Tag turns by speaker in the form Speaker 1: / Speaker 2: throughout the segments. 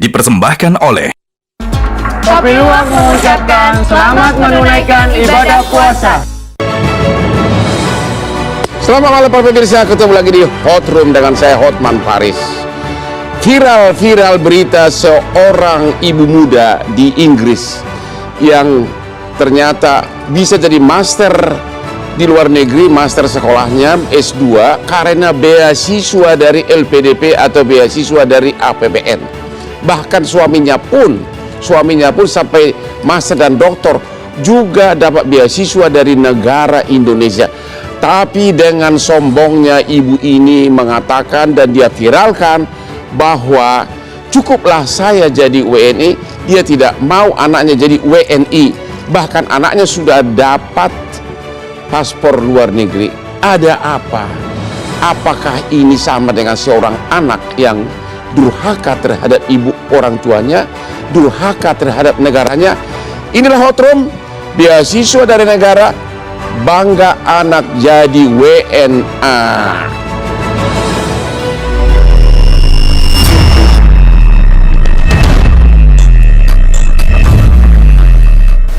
Speaker 1: dipersembahkan oleh
Speaker 2: Kopi Luwak mengucapkan selamat menunaikan ibadah puasa.
Speaker 3: Selamat malam para pemirsa, ketemu lagi di Hot Room dengan saya Hotman Paris. Viral berita seorang ibu muda di Inggris yang ternyata bisa jadi master di luar negeri, master sekolahnya S2 karena beasiswa dari LPDP atau beasiswa dari APBN. Bahkan suaminya pun sampai master dan doktor juga dapat beasiswa dari negara Indonesia. Tapi dengan sombongnya ibu ini mengatakan dan dia viralkan bahwa cukuplah saya jadi WNI, dia tidak mau anaknya jadi WNI. Bahkan anaknya sudah dapat paspor luar negeri. Ada apa? Apakah ini sama dengan seorang anak yang durhaka terhadap ibu orang tuanya, durhaka terhadap negaranya? Inilah Hot Room, beasiswa dari negara, bangga anak jadi WNA.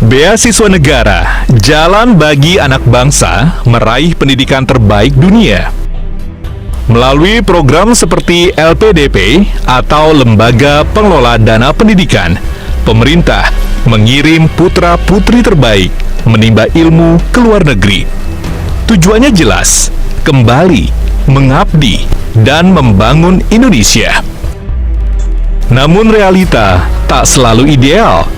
Speaker 4: Beasiswa negara, jalan bagi anak bangsa meraih pendidikan terbaik dunia. Melalui program seperti LPDP atau Lembaga Pengelola Dana Pendidikan, pemerintah mengirim putra-putri terbaik menimba ilmu ke luar negeri. Tujuannya jelas, kembali mengabdi dan membangun Indonesia. Namun realita tak selalu ideal.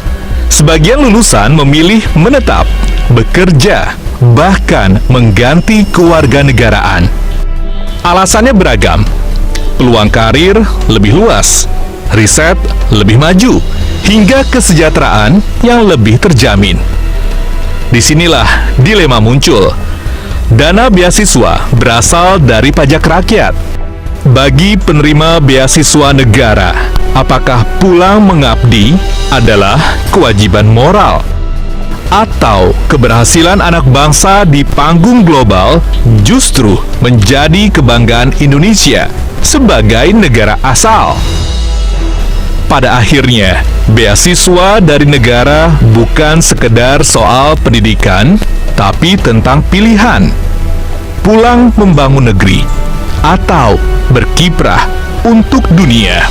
Speaker 4: Sebagian lulusan memilih menetap, bekerja, bahkan mengganti kewarganegaraan. Alasannya beragam, peluang karir lebih luas, riset lebih maju, hingga kesejahteraan yang lebih terjamin. Disinilah dilema muncul. Dana beasiswa berasal dari pajak rakyat. Bagi penerima beasiswa negara, apakah pulang mengabdi adalah kewajiban moral? Atau keberhasilan anak bangsa di panggung global justru menjadi kebanggaan Indonesia sebagai negara asal? Pada akhirnya, beasiswa dari negara bukan sekedar soal pendidikan, tapi tentang pilihan. Pulang membangun negeri atau berkiprah untuk dunia.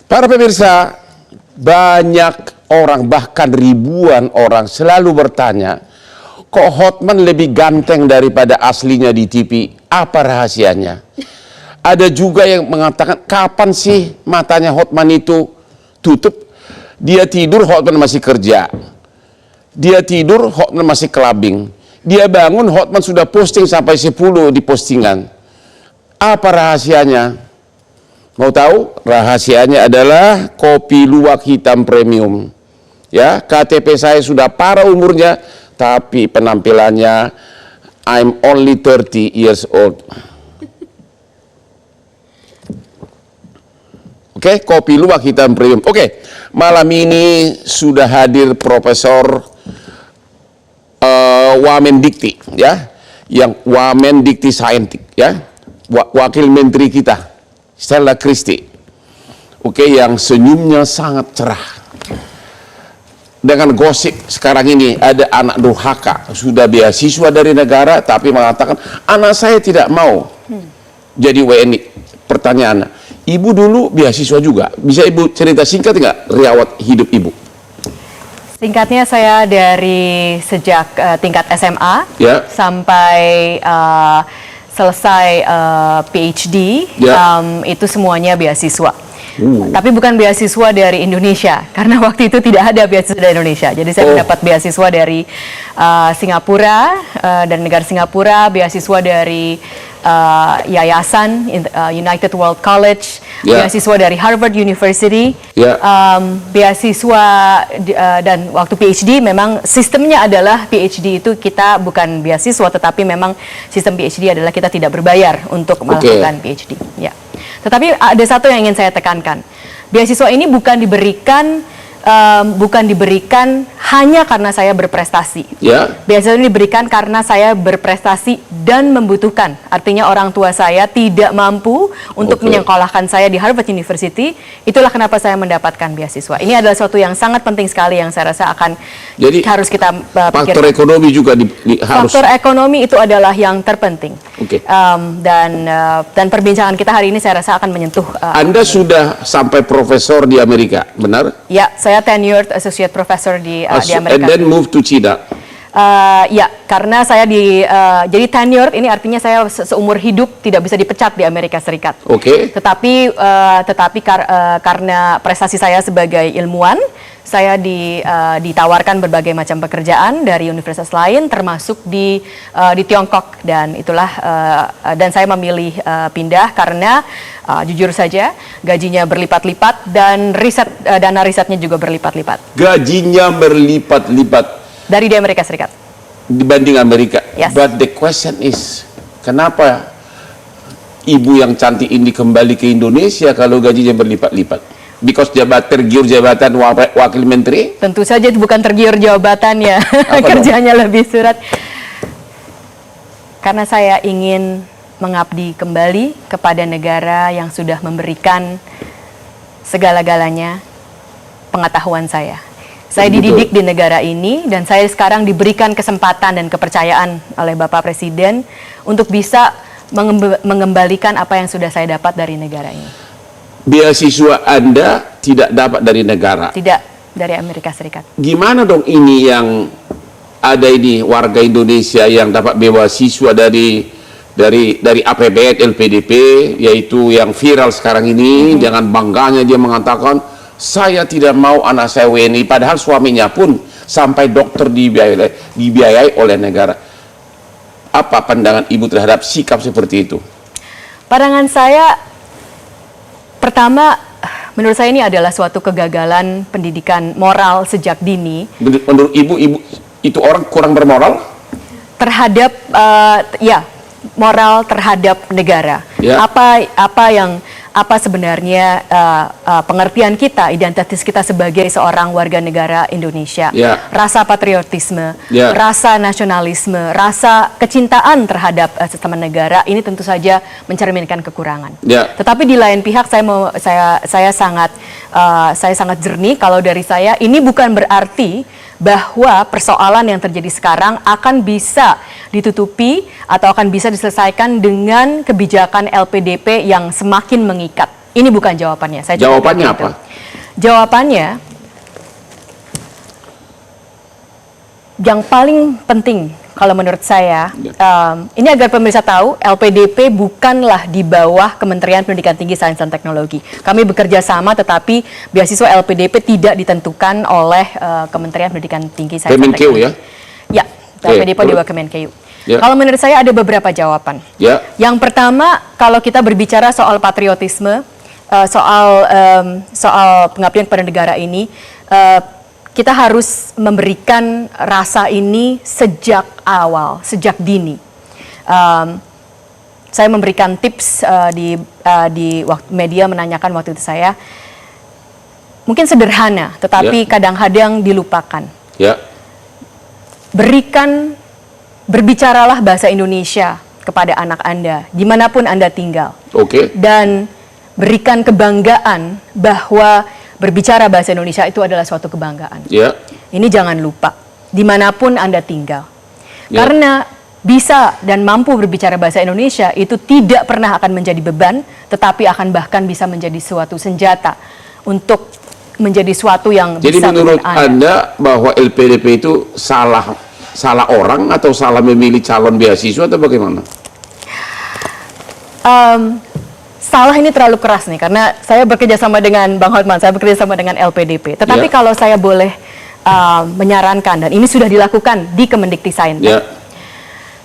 Speaker 3: Para pemirsa, banyak orang, bahkan ribuan orang selalu bertanya, kok Hotman lebih ganteng daripada aslinya di TV? Apa rahasianya? Ada juga yang mengatakan, kapan sih matanya Hotman itu tutup? Dia tidur, Hotman masih kerja. Dia tidur, Hotman masih clubbing. Dia bangun, Hotman sudah posting sampai 10 di postingan. Apa rahasianya? Mau tahu? Rahasianya adalah kopi luwak hitam premium. Ya, KTP saya sudah parah umurnya, tapi penampilannya I'm only 30 years old. Oke, kopi luwak hitam premium. Oke, malam ini sudah hadir Profesor Wamendikti, ya, yang Wamendikti Saintik, ya, wakil menteri kita Stella Christie, oke, yang senyumnya sangat cerah. Dengan gosip sekarang ini ada anak durhaka sudah beasiswa dari negara tapi mengatakan anak saya tidak mau jadi WNI. Pertanyaan, ibu dulu beasiswa juga, bisa ibu cerita singkat nggak riwayat hidup ibu?
Speaker 5: Singkatnya saya dari sejak tingkat SMA
Speaker 3: Ya.
Speaker 5: sampai selesai PhD, itu semuanya beasiswa. Tapi bukan beasiswa dari Indonesia, karena waktu itu tidak ada beasiswa dari Indonesia. Jadi saya mendapat beasiswa dari Singapura dan negara Singapura, beasiswa dari yayasan United World College, beasiswa dari Harvard University, beasiswa dan waktu PhD memang sistemnya adalah PhD itu kita bukan beasiswa, tetapi memang sistem PhD adalah kita tidak berbayar untuk melakukan PhD. Ya. Tetapi ada satu yang ingin saya tekankan, beasiswa ini bukan diberikan hanya karena saya berprestasi.
Speaker 3: Ya.
Speaker 5: Beasiswa ini diberikan karena saya berprestasi dan membutuhkan. Artinya orang tua saya tidak mampu untuk menyekolahkan saya di Harvard University. Itulah kenapa saya mendapatkan beasiswa. Ini adalah suatu yang sangat penting sekali yang saya rasa akan harus kita pikirkan.
Speaker 3: Faktor ekonomi juga harus.
Speaker 5: Faktor ekonomi itu adalah yang terpenting.
Speaker 3: Oke.
Speaker 5: Dan perbincangan kita hari ini saya rasa akan menyentuh.
Speaker 3: Anda sudah sampai profesor di Amerika, benar?
Speaker 5: Ya, saya tenured associate professor di Amerika.
Speaker 3: And then move to China.
Speaker 5: Ya, karena saya jadi tenured ini artinya saya seumur hidup tidak bisa dipecat di Amerika Serikat.
Speaker 3: Oke.
Speaker 5: Tetapi karena prestasi saya sebagai ilmuwan, saya ditawarkan berbagai macam pekerjaan dari universitas lain, termasuk di Tiongkok, dan itulah dan saya memilih pindah karena jujur saja gajinya berlipat-lipat dan dana risetnya juga berlipat-lipat.
Speaker 3: Gajinya berlipat-lipat
Speaker 5: Dari di Amerika Serikat.
Speaker 3: dibanding Amerika.
Speaker 5: Yes.
Speaker 3: But the question is, kenapa ibu yang cantik ini kembali ke Indonesia kalau gajinya berlipat-lipat? Because tergiur jabatan wakil menteri?
Speaker 5: Tentu saja bukan tergiur jabatannya, kerjanya lebih surat. Karena saya ingin mengabdi kembali kepada negara yang sudah memberikan segala-galanya pengetahuan saya. Saya dididik di negara ini dan saya sekarang diberikan kesempatan dan kepercayaan oleh Bapak Presiden untuk bisa mengembalikan apa yang sudah saya dapat dari negara ini.
Speaker 3: Beasiswa Anda tidak dapat dari negara?
Speaker 5: Tidak, dari Amerika Serikat.
Speaker 3: Gimana dong ini yang ada ini warga Indonesia yang dapat beasiswa dari APBN LPDP, yaitu yang viral sekarang ini, dengan bangganya dia mengatakan, saya tidak mau anak saya WNI, padahal suaminya pun sampai dokter dibiayai oleh negara. Apa pandangan Ibu terhadap sikap seperti itu?
Speaker 5: Pandangan saya, pertama, menurut saya ini adalah suatu kegagalan pendidikan moral sejak dini.
Speaker 3: Menurut Ibu itu orang kurang bermoral?
Speaker 5: Terhadap, moral terhadap negara.
Speaker 3: Ya.
Speaker 5: Apa sebenarnya pengertian kita, identitas kita sebagai seorang warga negara Indonesia, rasa patriotisme, rasa nasionalisme, rasa kecintaan terhadap sistem negara, ini tentu saja mencerminkan kekurangan. Tetapi di lain pihak saya sangat jernih kalau dari saya ini bukan berarti bahwa persoalan yang terjadi sekarang akan bisa ditutupi atau akan bisa diselesaikan dengan kebijakan LPDP yang semakin mengikat. Ini bukan jawabannya.
Speaker 3: Jawabannya apa?
Speaker 5: Jawabannya, yang paling penting kalau menurut saya, ini agar pemirsa tahu, LPDP bukanlah di bawah Kementerian Pendidikan Tinggi, Sains dan Teknologi. Kami bekerja sama, tetapi beasiswa LPDP tidak ditentukan oleh Kementerian Pendidikan Tinggi, Sains dan Teknologi. Ya, LPDP di bawah Kemenkeu. Kalau menurut saya ada beberapa jawaban. Yang pertama, kalau kita berbicara soal patriotisme, soal pengabdian kepada negara ini, kita harus memberikan rasa ini sejak awal, sejak dini. Saya memberikan tips di waktu media menanyakan waktu itu saya, mungkin sederhana, tetapi kadang-kadang dilupakan. Berbicaralah bahasa Indonesia kepada anak Anda, dimanapun Anda tinggal. Dan berikan kebanggaan bahwa berbicara bahasa Indonesia itu adalah suatu kebanggaan. Ini jangan lupa, dimanapun Anda tinggal. Karena bisa dan mampu berbicara bahasa Indonesia itu tidak pernah akan menjadi beban, tetapi akan bahkan bisa menjadi suatu senjata untuk menjadi suatu yang
Speaker 3: Jadi
Speaker 5: bisa
Speaker 3: menurut Anda bahwa LPDP itu salah orang atau salah memilih calon beasiswa atau bagaimana?
Speaker 5: Salah ini terlalu keras nih, karena saya bekerja sama dengan Bang Hotman, saya bekerja sama dengan LPDP. Tetapi kalau saya boleh menyarankan, dan ini sudah dilakukan di Kemendiktisain,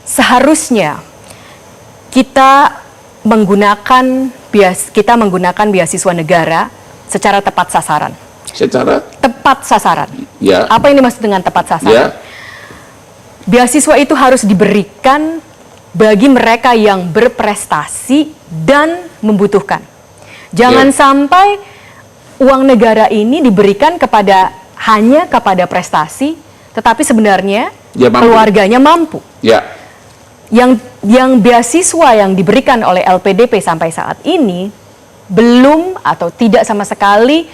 Speaker 5: seharusnya kita menggunakan beasiswa negara secara tepat sasaran.
Speaker 3: Secara
Speaker 5: tepat sasaran. Apa ini maksud dengan tepat sasaran? Beasiswa itu harus diberikan bagi mereka yang berprestasi dan membutuhkan. Jangan sampai uang negara ini diberikan hanya kepada prestasi tetapi sebenarnya
Speaker 3: Dia mampu.
Speaker 5: keluarganya mampu.
Speaker 3: Ya.
Speaker 5: Yang beasiswa yang diberikan oleh LPDP sampai saat ini belum atau tidak sama sekali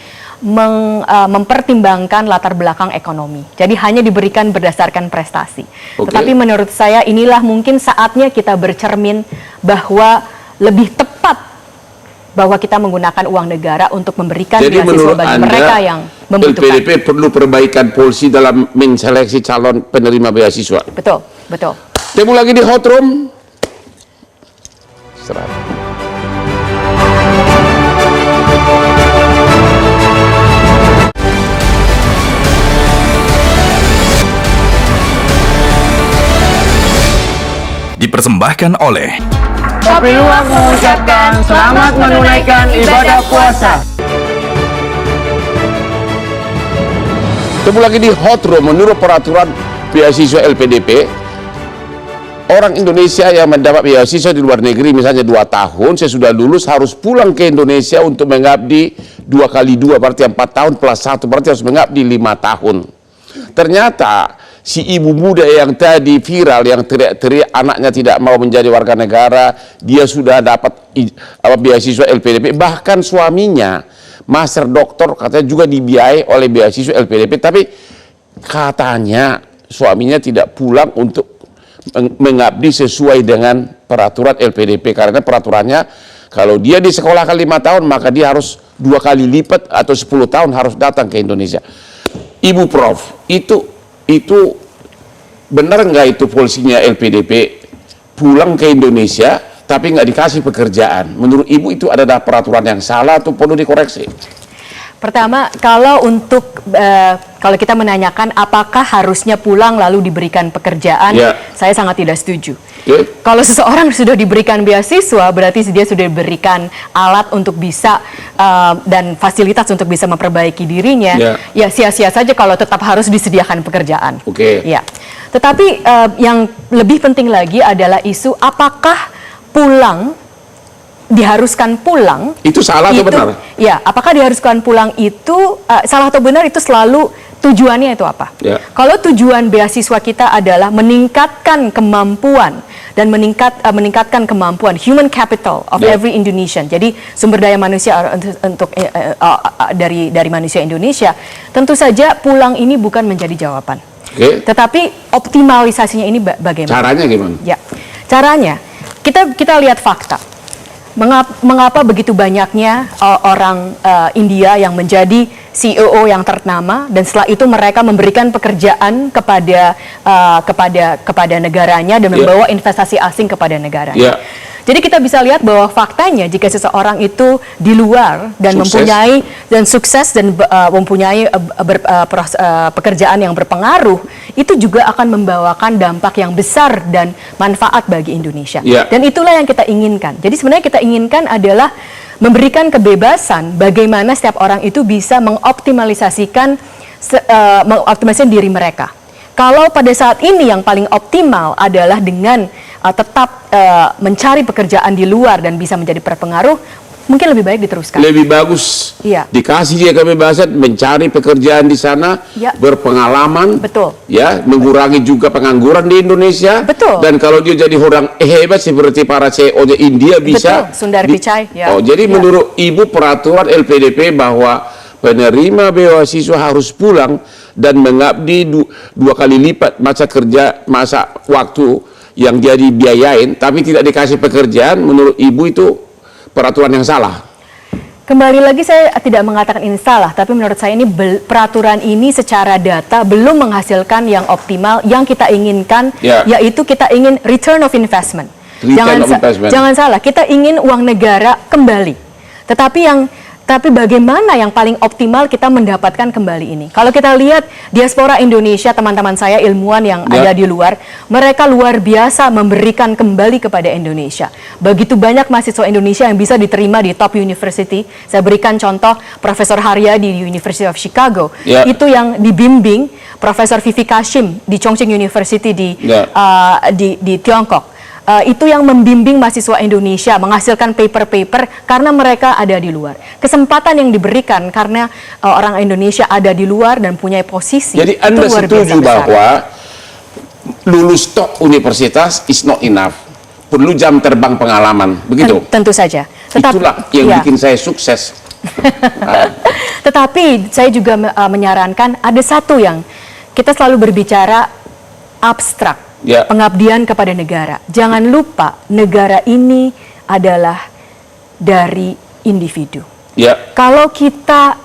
Speaker 5: mempertimbangkan latar belakang ekonomi. Jadi hanya diberikan berdasarkan prestasi.
Speaker 3: Oke.
Speaker 5: Tetapi menurut saya inilah mungkin saatnya kita bercermin bahwa lebih tepat bahwa kita menggunakan uang negara untuk memberikan
Speaker 3: Jadi
Speaker 5: beasiswa
Speaker 3: menurut
Speaker 5: bagi
Speaker 3: Anda,
Speaker 5: mereka yang membutuhkan.
Speaker 3: LPDP perlu perbaikan polisi dalam menseleksi calon penerima beasiswa.
Speaker 5: Betul, betul.
Speaker 3: Temu lagi di Hot Room. Serah.
Speaker 1: Dipersembahkan oleh
Speaker 2: Kopi Luwak mengucapkan selamat menunaikan ibadah puasa.
Speaker 3: Temu lagi di Hot Room. Menurut peraturan beasiswa LPDP, orang Indonesia yang mendapat beasiswa di luar negeri misalnya 2 tahun, sesudah lulus harus pulang ke Indonesia untuk mengabdi 2 kali 2, berarti 4 tahun plus 1, berarti harus mengabdi 5 tahun. Ternyata si ibu muda yang tadi viral, yang teriak-teriak anaknya tidak mau menjadi warga negara, dia sudah dapat beasiswa LPDP, bahkan suaminya master doktor katanya juga dibiayai oleh beasiswa LPDP, tapi katanya suaminya tidak pulang untuk mengabdi sesuai dengan peraturan LPDP, karena peraturannya kalau dia disekolahkan 5 tahun maka dia harus 2 kali lipat atau 10 tahun harus datang ke Indonesia. Ibu Prof, itu benar nggak itu polisinya LPDP pulang ke Indonesia tapi nggak dikasih pekerjaan? Menurut Ibu itu adalah peraturan yang salah atau perlu dikoreksi?
Speaker 5: Pertama, kalau kalau kita menanyakan apakah harusnya pulang lalu diberikan pekerjaan,
Speaker 3: Ya.
Speaker 5: saya sangat tidak setuju.
Speaker 3: Oke.
Speaker 5: Kalau seseorang sudah diberikan beasiswa, berarti dia sudah diberikan alat untuk bisa dan fasilitas untuk bisa memperbaiki dirinya.
Speaker 3: Ya.
Speaker 5: Ya sia-sia saja kalau tetap harus disediakan pekerjaan.
Speaker 3: Oke.
Speaker 5: Ya. Tetapi yang lebih penting lagi adalah isu apakah diharuskan pulang.
Speaker 3: Itu salah atau benar?
Speaker 5: Ya, apakah diharuskan pulang itu salah atau benar, itu selalu tujuannya itu apa?
Speaker 3: Ya.
Speaker 5: Kalau tujuan beasiswa kita adalah meningkatkan kemampuan dan meningkatkan kemampuan human capital of
Speaker 3: Ya.
Speaker 5: every Indonesian. Jadi sumber daya manusia untuk dari manusia Indonesia, tentu saja pulang ini bukan menjadi jawaban.
Speaker 3: Oke.
Speaker 5: Tetapi optimalisasinya ini bagaimana?
Speaker 3: Caranya gimana?
Speaker 5: Ya, caranya kita lihat fakta. Mengapa begitu banyaknya orang India yang menjadi CEO yang ternama, dan setelah itu mereka memberikan pekerjaan kepada negaranya dan membawa investasi asing kepada negaranya.
Speaker 3: Ya.
Speaker 5: Jadi kita bisa lihat bahwa faktanya jika seseorang itu di luar dan sukses dan mempunyai pekerjaan yang berpengaruh, itu juga akan membawakan dampak yang besar dan manfaat bagi Indonesia.
Speaker 3: Ya.
Speaker 5: Dan itulah yang kita inginkan. Jadi sebenarnya kita inginkan adalah memberikan kebebasan bagaimana setiap orang itu bisa mengoptimalisasikan diri mereka. Kalau pada saat ini yang paling optimal adalah dengan tetap mencari pekerjaan di luar dan bisa menjadi berpengaruh, mungkin lebih baik diteruskan.
Speaker 3: Lebih bagus
Speaker 5: Iya.
Speaker 3: dikasih dia kebebasan mencari pekerjaan di sana,
Speaker 5: Ya.
Speaker 3: berpengalaman,
Speaker 5: Betul.
Speaker 3: ya, mengurangi juga pengangguran di Indonesia.
Speaker 5: Betul.
Speaker 3: Dan kalau dia jadi orang hebat seperti para CEO-nya India bisa.
Speaker 5: Betul, Sundar Pichai, ya.
Speaker 3: Oh, jadi
Speaker 5: Ya.
Speaker 3: menurut Ibu peraturan LPDP bahwa penerima beasiswa harus pulang dan mengabdi 2 kali lipat masa waktu yang dia dibiayain, tapi tidak dikasih pekerjaan, menurut Ibu itu peraturan yang salah.
Speaker 5: Kembali lagi saya tidak mengatakan ini salah, tapi menurut saya ini peraturan ini secara data belum menghasilkan yang optimal yang kita inginkan,
Speaker 3: Ya.
Speaker 5: yaitu kita ingin return of investment.
Speaker 3: Return of investment.
Speaker 5: Jangan salah, kita ingin uang negara kembali. Tapi bagaimana yang paling optimal kita mendapatkan kembali ini? Kalau kita lihat diaspora Indonesia, teman-teman saya ilmuwan yang
Speaker 3: Ya.
Speaker 5: ada di luar, mereka luar biasa memberikan kembali kepada Indonesia. Begitu banyak mahasiswa Indonesia yang bisa diterima di top university. Saya berikan contoh Profesor Haryadi di University of Chicago.
Speaker 3: Ya.
Speaker 5: Itu yang dibimbing Profesor Vivi Kashim di Chongqing University di Tiongkok. Itu yang membimbing mahasiswa Indonesia menghasilkan paper-paper karena mereka ada di luar. Kesempatan yang diberikan karena orang Indonesia ada di luar dan punya posisi.
Speaker 3: Jadi Anda setuju bahwa lulus top universitas is not enough, perlu jam terbang pengalaman, begitu?
Speaker 5: Tentu saja.
Speaker 3: Itulah yang bikin saya sukses.
Speaker 5: Tetapi saya juga menyarankan ada satu yang kita selalu berbicara abstrak, pengabdian kepada negara. Jangan lupa negara ini adalah dari individu. Kalau kita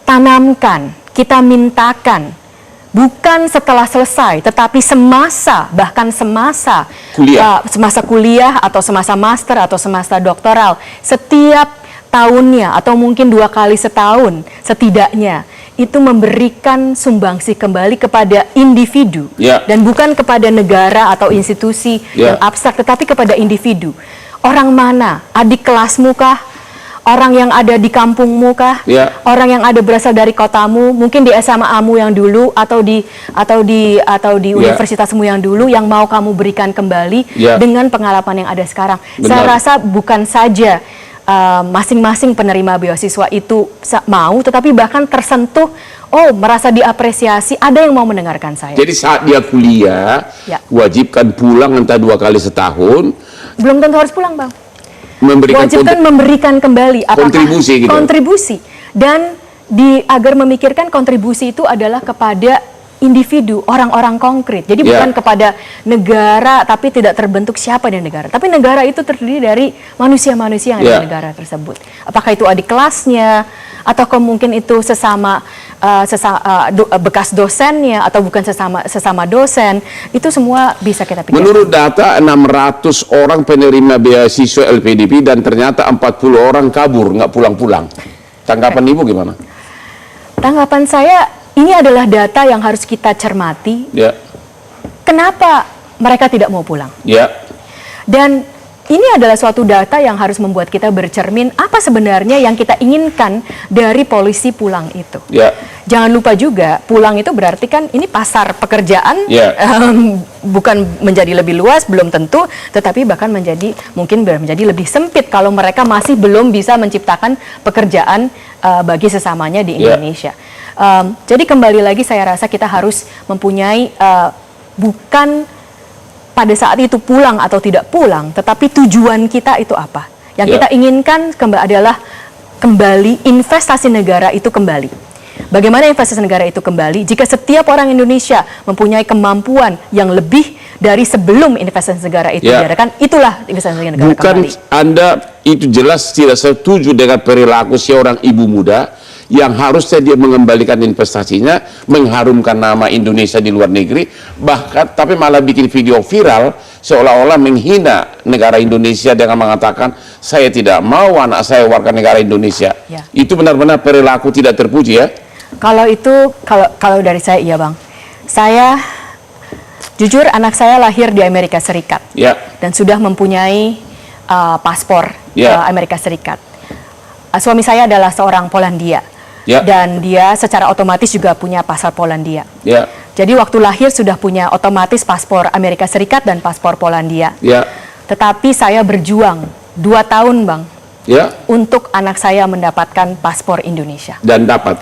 Speaker 5: tanamkan, kita mintakan, bukan setelah selesai, tetapi semasa, bahkan semasa kuliah atau semasa master atau semasa doktoral, setiap tahunnya atau mungkin 2 kali setahun setidaknya, itu memberikan sumbangsi kembali kepada individu dan bukan kepada negara atau institusi yang abstrak, tetapi kepada individu. Orang mana? Adik kelasmu kah? Orang yang ada di kampungmu kah? Orang yang ada berasal dari kotamu, mungkin di SMA-mu yang dulu atau di universitasmu yang dulu, yang mau kamu berikan kembali dengan pengalaman yang ada sekarang. Saya rasa bukan saja masing-masing penerima beasiswa itu mau, tetapi bahkan tersentuh, merasa diapresiasi, ada yang mau mendengarkan saya.
Speaker 3: Jadi saat dia kuliah, wajibkan pulang entah 2 kali setahun.
Speaker 5: Belum tentu harus pulang, Bang. Wajibkan memberikan kembali kontribusi dan agar memikirkan kontribusi itu adalah kepada individu, orang-orang konkret. Jadi bukan kepada negara, tapi tidak terbentuk siapa di negara. Tapi negara itu terdiri dari manusia-manusia yang ada di negara tersebut. Apakah itu adik kelasnya, atau mungkin itu bekas dosennya, atau bukan sesama dosen. Itu semua bisa kita pikirkan.
Speaker 3: Menurut data 600 orang penerima beasiswa LPDP dan ternyata 40 orang kabur, nggak pulang-pulang. Tanggapan Ibu gimana?
Speaker 5: Tanggapan saya, ini adalah data yang harus kita cermati. Kenapa mereka tidak mau pulang? Dan ini adalah suatu data yang harus membuat kita bercermin apa sebenarnya yang kita inginkan dari polisi pulang itu. Jangan lupa juga, pulang itu berarti kan ini pasar pekerjaan, bukan menjadi lebih luas, belum tentu, tetapi bahkan mungkin menjadi lebih sempit kalau mereka masih belum bisa menciptakan pekerjaan bagi sesamanya di Indonesia. Jadi kembali lagi saya rasa kita harus mempunyai bukan pada saat itu pulang atau tidak pulang, tetapi tujuan kita itu apa. Yang kita inginkan adalah kembali investasi negara itu kembali. Bagaimana investasi negara itu kembali jika setiap orang Indonesia mempunyai kemampuan yang lebih dari sebelum investasi negara itu diadakan, itulah investasi negara kembali.
Speaker 3: Bukan Anda itu jelas tidak setuju dengan perilaku seorang ibu muda yang harusnya dia mengembalikan investasinya, mengharumkan nama Indonesia di luar negeri, bahkan tapi malah bikin video viral seolah-olah menghina negara Indonesia dengan mengatakan saya tidak mau anak saya warga negara Indonesia. Itu benar-benar perilaku tidak terpuji ya.
Speaker 5: Kalau dari saya iya, Bang. Saya jujur, anak saya lahir di Amerika Serikat dan sudah mempunyai paspor Amerika Serikat. Suami saya adalah seorang Polandia. Dan dia secara otomatis juga punya paspor Polandia. Jadi waktu lahir sudah punya otomatis paspor Amerika Serikat dan paspor Polandia. Tetapi saya berjuang 2 tahun, Bang, untuk anak saya mendapatkan paspor Indonesia. Dan dapat.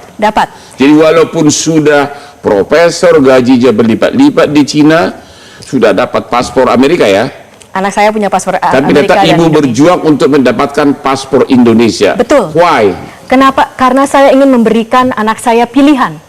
Speaker 3: Jadi walaupun sudah profesor, gajinya berlipat-lipat di Cina, sudah dapat paspor Amerika ya?
Speaker 5: Anak saya punya paspor Amerika.
Speaker 3: Tapi tetap Ibu berjuang untuk mendapatkan paspor Indonesia.
Speaker 5: Betul.
Speaker 3: Why?
Speaker 5: Kenapa? Karena saya ingin memberikan anak saya pilihan.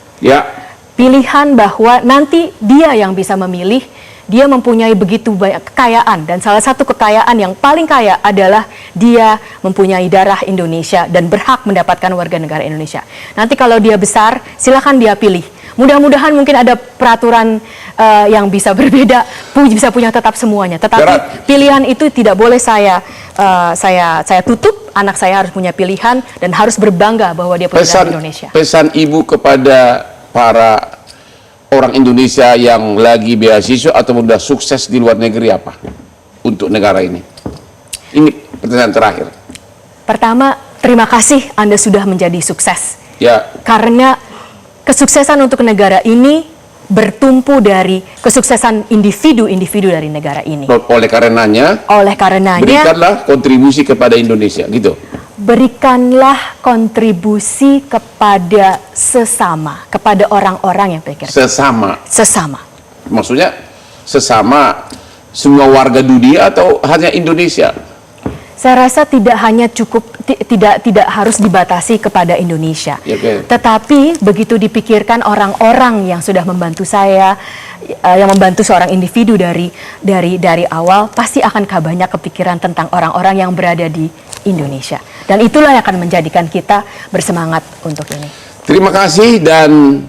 Speaker 5: Pilihan bahwa nanti dia yang bisa memilih. Dia mempunyai begitu banyak kekayaan, dan salah satu kekayaan yang paling kaya adalah dia mempunyai darah Indonesia dan berhak mendapatkan warga negara Indonesia. Nanti kalau dia besar, silakan dia pilih. Mudah-mudahan mungkin ada peraturan yang bisa berbeda, bisa punya tetap semuanya. Tetapi pilihan itu tidak boleh saya tutup. Anak saya harus punya pilihan dan harus berbangga bahwa dia punya darah Indonesia. Pesan Ibu kepada para orang Indonesia yang lagi beasiswa atau sudah sukses di luar negeri apa untuk negara ini? Ini pertanyaan terakhir. Pertama, terima kasih Anda sudah menjadi sukses. Karena kesuksesan untuk negara ini bertumpu dari kesuksesan individu-individu dari negara ini.
Speaker 3: Oleh karenanya, berikanlah kontribusi kepada Indonesia, gitu.
Speaker 5: Berikanlah kontribusi kepada sesama, kepada orang-orang yang pikir.
Speaker 3: Sesama.
Speaker 5: Maksudnya
Speaker 3: sesama semua warga dunia atau hanya Indonesia?
Speaker 5: Saya rasa tidak hanya tidak harus dibatasi kepada Indonesia, tetapi begitu dipikirkan orang-orang yang sudah membantu saya, yang membantu seorang individu dari awal, pasti akan banyak kepikiran tentang orang-orang yang berada di Indonesia, dan itulah yang akan menjadikan kita bersemangat untuk ini.
Speaker 3: Terima kasih, dan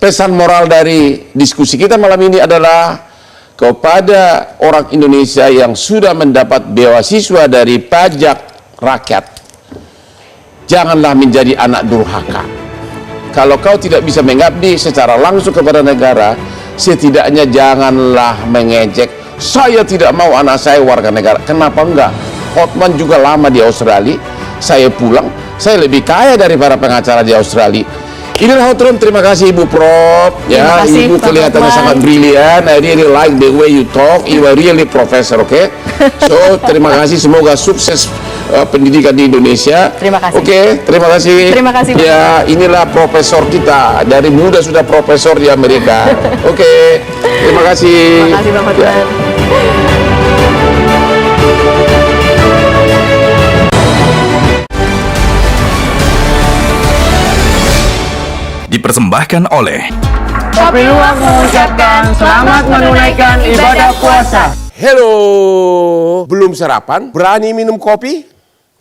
Speaker 3: pesan moral dari diskusi kita malam ini adalah kepada orang Indonesia yang sudah mendapat beasiswa dari pajak rakyat, janganlah menjadi anak durhaka. Kalau kau tidak bisa mengabdi secara langsung kepada negara, setidaknya janganlah mengejek, saya tidak mau anak saya warga negara. Kenapa enggak? Hotman juga lama di Australia, saya pulang, saya lebih kaya dari para pengacara di Australia. Inilah Hot Room. Terima kasih Ibu Prof. Ya, kasih, Ibu kelihatannya sangat brilian. I really like the way you talk. You are really professor, okay? So, terima kasih. Semoga sukses pendidikan di Indonesia.
Speaker 5: Terima kasih.
Speaker 3: Oke, terima kasih.
Speaker 5: Terima kasih.
Speaker 3: Ya, inilah profesor kita. Dari muda sudah profesor di Amerika. Oke, terima kasih.
Speaker 5: Terima kasih Bang Hotman. Ya.
Speaker 1: Dipersembahkan oleh
Speaker 2: Kopi Luwak mengucapkan selamat menunaikan ibadah puasa.
Speaker 3: Hello, belum sarapan? Berani minum kopi?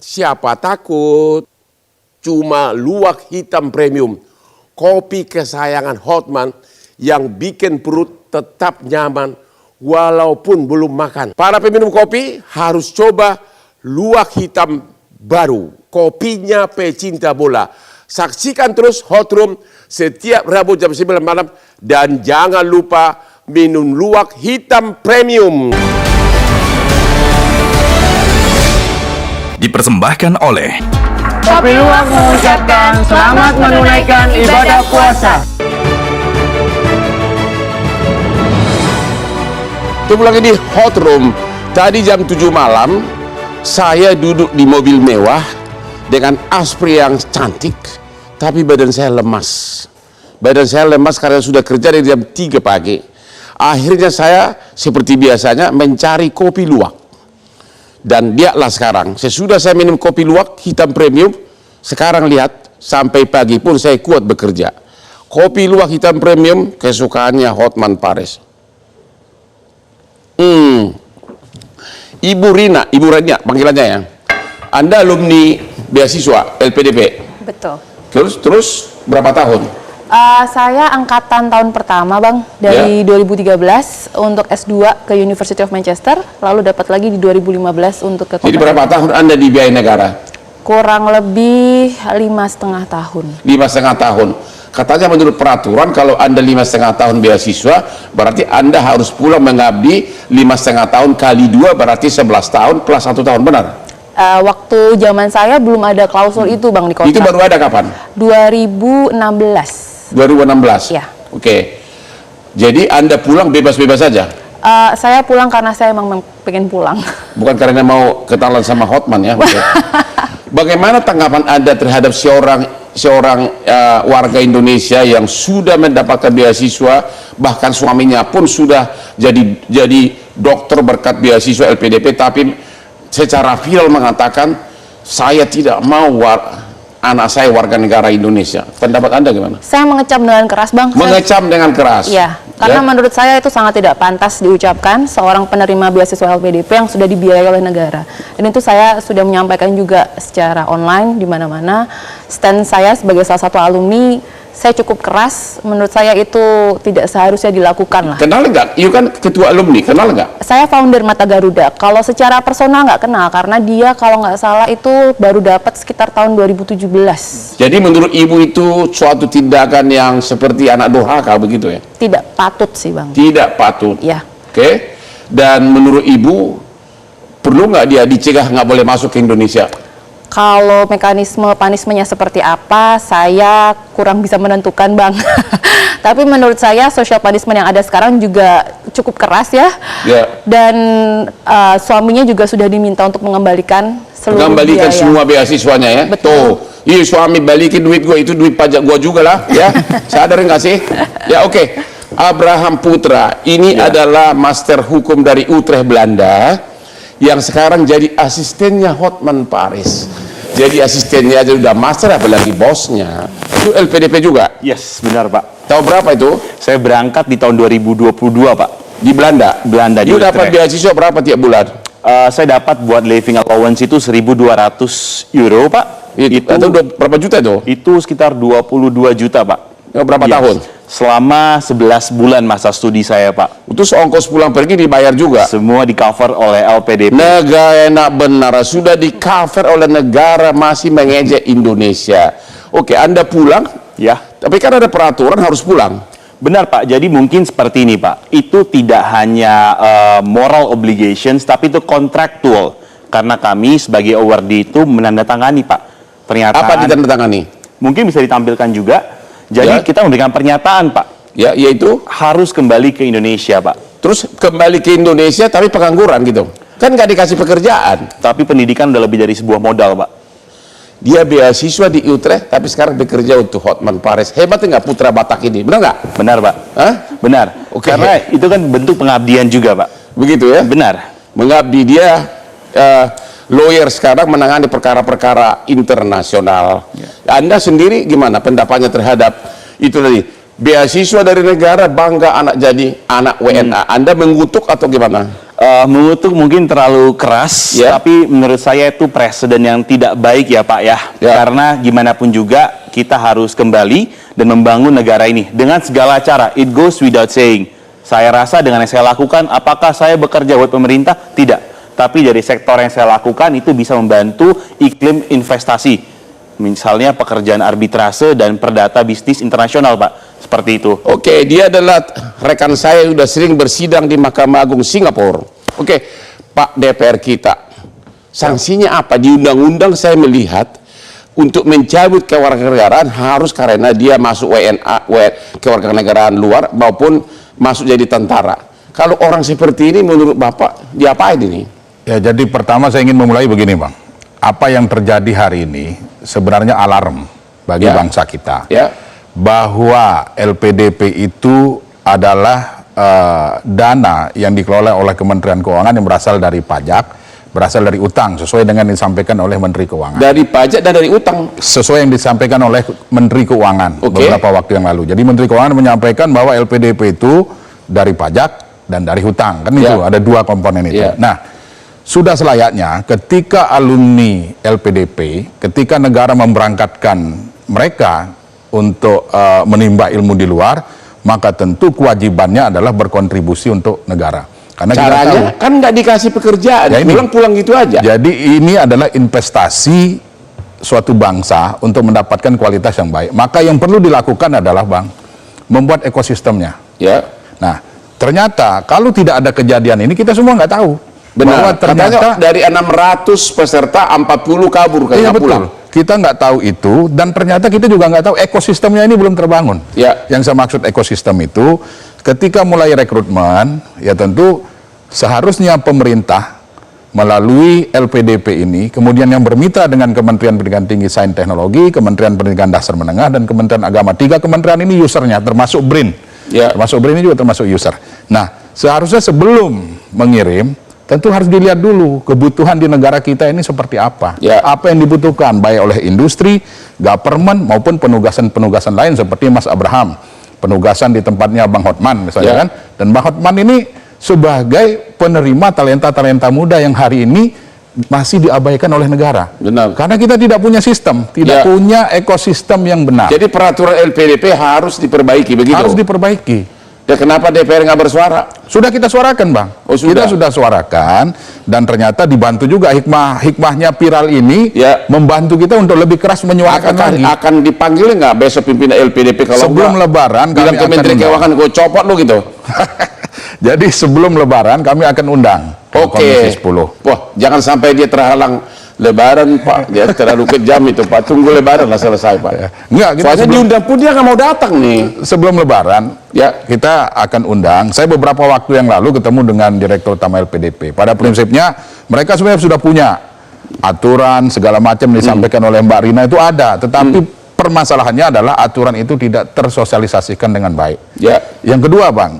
Speaker 3: Siapa takut? Cuma Luwak Hitam Premium, kopi kesayangan Hotman yang bikin perut tetap nyaman walaupun belum makan. Para peminum kopi harus coba Luwak Hitam baru, kopinya pecinta bola. Saksikan terus Hot Room setiap Rabu jam 9 malam. Dan jangan lupa minum Luwak Hitam Premium.
Speaker 1: Dipersembahkan oleh
Speaker 2: Kopi Luwak mengucapkan selamat menunaikan ibadah puasa.
Speaker 3: Ketemu lagi di Hot Room. Tadi jam 7 malam, saya duduk di mobil mewah dengan Aspri yang cantik. Tapi badan saya lemas. Badan saya lemas karena sudah kerja dari jam 3 pagi. Akhirnya saya seperti biasanya mencari kopi luwak. Dan lihatlah sekarang, sesudah saya minum kopi luwak hitam premium, sekarang lihat, sampai pagi pun saya kuat bekerja. Kopi luwak hitam premium, kesukaannya Hotman Paris. Ibu Rina panggilannya ya. Anda alumni beasiswa LPDP?
Speaker 6: Betul.
Speaker 3: Terus berapa tahun?
Speaker 6: Saya angkatan tahun pertama Bang, dari 2013 untuk S2 ke University of Manchester, lalu dapat lagi di 2015 untuk ke
Speaker 3: Jadi berapa tahun Anda di biaya negara?
Speaker 6: Kurang lebih 5,5 tahun.
Speaker 3: 5,5 tahun. Katanya menurut peraturan kalau Anda 5,5 tahun beasiswa, berarti Anda harus pulang mengabdi 5,5 tahun kali 2 berarti 11 tahun plus 1 tahun, benar?
Speaker 6: Waktu zaman saya belum ada klausul itu Bang di kontrak.
Speaker 3: Itu baru ada kapan?
Speaker 6: 2016.
Speaker 3: 2016?
Speaker 6: Ya.
Speaker 3: Oke. Jadi Anda pulang bebas-bebas saja?
Speaker 6: Saya pulang karena saya emang pengen pulang.
Speaker 3: Bukan karena mau kenalan sama Hotman ya? Bagaimana tanggapan Anda terhadap seorang warga Indonesia yang sudah mendapatkan beasiswa, bahkan suaminya pun sudah jadi dokter berkat beasiswa LPDP, tapi secara viral mengatakan saya tidak mau anak saya warga negara Indonesia. Pendapat Anda gimana? Saya
Speaker 6: mengecam dengan keras Bang.
Speaker 3: Mengecam dengan keras?
Speaker 6: Iya, karena menurut saya itu sangat tidak pantas diucapkan seorang penerima beasiswa LPDP yang sudah dibiayai oleh negara. Dan itu saya sudah menyampaikan juga secara online di mana-mana. Stand saya sebagai salah satu alumni, saya cukup keras. Menurut saya itu tidak seharusnya dilakukan lah.
Speaker 3: Kenal nggak? You kan ketua alumni, kenal nggak?
Speaker 6: Saya founder Mata Garuda. Kalau secara personal nggak kenal, karena dia kalau nggak salah itu baru dapat sekitar tahun 2017.
Speaker 3: Jadi menurut Ibu itu suatu tindakan yang seperti anak durhaka begitu ya?
Speaker 6: Tidak patut sih Bang.
Speaker 3: Tidak patut?
Speaker 6: Ya.
Speaker 3: Oke. Dan menurut Ibu, perlu nggak dia dicegah nggak boleh masuk ke Indonesia?
Speaker 6: Kalau mekanisme punishment-nya seperti apa, saya kurang bisa menentukan, Bang. Tapi menurut saya social punishment yang ada sekarang juga cukup keras ya. Dan suaminya juga sudah diminta untuk mengembalikan seluruh biaya.
Speaker 3: Semua beasiswanya ya.
Speaker 6: Betul.
Speaker 3: Tuh, iya suami balikin duit gue, itu duit pajak gue juga lah ya. Sadar nggak sih? Ya oke. Abraham Putra ini adalah master hukum dari Utrecht, Belanda, yang sekarang jadi asistennya Hotman Paris. Jadi asistennya aja udah master, apalagi bosnya. Itu LPDP juga?
Speaker 7: Yes, benar Pak.
Speaker 3: Tahu berapa itu?
Speaker 7: Saya berangkat di tahun 2022 Pak.
Speaker 3: Di Belanda?
Speaker 7: Belanda.
Speaker 3: Dia dapat beasiswa berapa tiap bulan?
Speaker 7: Saya dapat buat living allowance itu 1.200 euro Pak.
Speaker 3: Itu berapa juta itu?
Speaker 7: Itu sekitar 22 juta Pak.
Speaker 3: Berapa tahun?
Speaker 7: Selama 11 bulan masa studi saya Pak.
Speaker 3: Itu ongkos pulang pergi dibayar juga?
Speaker 7: Semua di cover oleh LPDP.
Speaker 3: Negara enak benar, sudah di cover oleh negara, masih mengejek Indonesia. Oke, Anda pulang?
Speaker 7: Ya.
Speaker 3: Tapi kan ada peraturan harus pulang.
Speaker 7: Benar Pak, jadi mungkin seperti ini Pak. Itu tidak hanya moral obligations, tapi itu contractual. Karena kami sebagai awardee itu menandatangani Pak pernyataan.
Speaker 3: Apa ditandatangani?
Speaker 7: Mungkin bisa ditampilkan juga. Jadi kita memberikan pernyataan Pak.
Speaker 3: Ya, yaitu
Speaker 7: harus kembali ke Indonesia Pak.
Speaker 3: Terus kembali ke Indonesia tapi pengangguran gitu. Kan nggak dikasih pekerjaan.
Speaker 7: Tapi pendidikan udah lebih dari sebuah modal Pak.
Speaker 3: Dia beasiswa di Utrecht tapi sekarang bekerja untuk Hotman Paris. Hebat nggak Putra Batak ini? Benar nggak?
Speaker 7: Benar Pak.
Speaker 3: Hah?
Speaker 7: Benar.
Speaker 3: Oke.
Speaker 7: Karena itu kan bentuk pengabdian juga Pak.
Speaker 3: Begitu ya?
Speaker 7: Benar.
Speaker 3: Mengabdi. Dia lawyer sekarang menangani perkara-perkara internasional. Anda sendiri gimana pendapatnya terhadap itu tadi? Beasiswa dari negara, bangga anak jadi anak WNA. Anda mengutuk atau gimana?
Speaker 7: Mengutuk mungkin terlalu keras, tapi menurut saya itu presiden yang tidak baik ya Pak ya. Karena gimana pun juga kita harus kembali dan membangun negara ini dengan segala cara. It goes without saying. Saya rasa dengan yang saya lakukan, apakah saya bekerja buat pemerintah? Tidak. Tapi dari sektor yang saya lakukan itu bisa membantu iklim investasi. Misalnya pekerjaan arbitrase dan perdata bisnis internasional Pak. Seperti itu.
Speaker 3: Oke, dia adalah rekan saya sudah sering bersidang di Mahkamah Agung Singapura. Oke, Pak DPR kita, sanksinya apa? Di undang-undang saya melihat untuk mencabut kewarganegaraan harus karena dia masuk WNA, kewarganegaraan luar maupun masuk jadi tentara. Kalau orang seperti ini menurut Bapak diapain ini?
Speaker 8: Ya, jadi pertama saya ingin memulai begini Bang. Apa yang terjadi hari ini sebenarnya alarm bagi bangsa kita. Bahwa LPDP itu adalah dana yang dikelola oleh Kementerian Keuangan yang berasal dari pajak, berasal dari utang, sesuai dengan yang disampaikan oleh Menteri Keuangan.
Speaker 3: Dari pajak dan dari utang?
Speaker 8: Sesuai yang disampaikan oleh Menteri Keuangan beberapa waktu yang lalu. Jadi Menteri Keuangan menyampaikan bahwa LPDP itu dari pajak dan dari hutang. Kan itu, ada dua komponen itu. Nah, sudah selayaknya ketika alumni LPDP, ketika negara memberangkatkan mereka untuk menimba ilmu di luar, maka tentu kewajibannya adalah berkontribusi untuk negara. Karena
Speaker 3: caranya
Speaker 8: kita tahu,
Speaker 3: kan nggak dikasih pekerjaan, pulang-pulang gitu aja.
Speaker 8: Jadi ini adalah investasi suatu bangsa untuk mendapatkan kualitas yang baik. Maka yang perlu dilakukan adalah Bang, membuat ekosistemnya. Nah, ternyata kalau tidak ada kejadian ini kita semua nggak tahu.
Speaker 3: Benar.
Speaker 8: Bahwa ternyata
Speaker 3: dari 600 peserta 40 kabur kayaknya pulang.
Speaker 8: Kita nggak tahu itu, dan ternyata kita juga nggak tahu ekosistemnya ini belum terbangun. Yang saya maksud ekosistem itu, ketika mulai rekrutmen, ya tentu seharusnya pemerintah melalui LPDP ini, kemudian yang bermitra dengan Kementerian Pendidikan Tinggi Sains Teknologi, Kementerian Pendidikan Dasar Menengah, dan Kementerian Agama. 3 kementerian ini usernya, termasuk BRIN. Termasuk BRIN ini juga termasuk user. Nah, seharusnya sebelum mengirim, tentu harus dilihat dulu kebutuhan di negara kita ini seperti apa. Apa yang dibutuhkan baik oleh industri, government maupun penugasan-penugasan lain seperti Mas Abraham, penugasan di tempatnya Bang Hotman misalnya kan. Dan Bang Hotman ini sebagai penerima talenta-talenta muda yang hari ini masih diabaikan oleh negara. Karena kita tidak punya sistem, tidak punya ekosistem yang benar.
Speaker 3: Jadi peraturan LPDP harus diperbaiki begitu. Harus
Speaker 8: diperbaiki.
Speaker 3: Ya kenapa DPR nggak bersuara?
Speaker 8: Sudah kita suarakan Bang. Kita sudah suarakan, dan ternyata dibantu juga hikmahnya viral ini membantu kita untuk lebih keras menyuarakan lagi.
Speaker 3: Akan dipanggil nggak besok pimpinan LPDP kalau
Speaker 8: sebelum Lebaran
Speaker 3: bilang ke Menteri Keuangan gue copot lo gitu.
Speaker 8: Jadi sebelum Lebaran kami akan undang Komisi 10.
Speaker 3: Wah, jangan sampai dia terhalang Lebaran Pak, dia terlalu kejam itu Pak. Tunggu Lebaran lah selesai Pak.
Speaker 8: Enggak,
Speaker 3: soalnya diundang pun dia nggak mau datang nih.
Speaker 8: Sebelum Lebaran, ya kita akan undang. Saya beberapa waktu yang lalu ketemu dengan Direktur Utama LPDP. Pada prinsipnya mereka sebenarnya sudah punya aturan segala macam disampaikan oleh Mbak Rina itu ada, tetapi permasalahannya adalah aturan itu tidak tersosialisasikan dengan baik. Ya. Yang kedua Bang,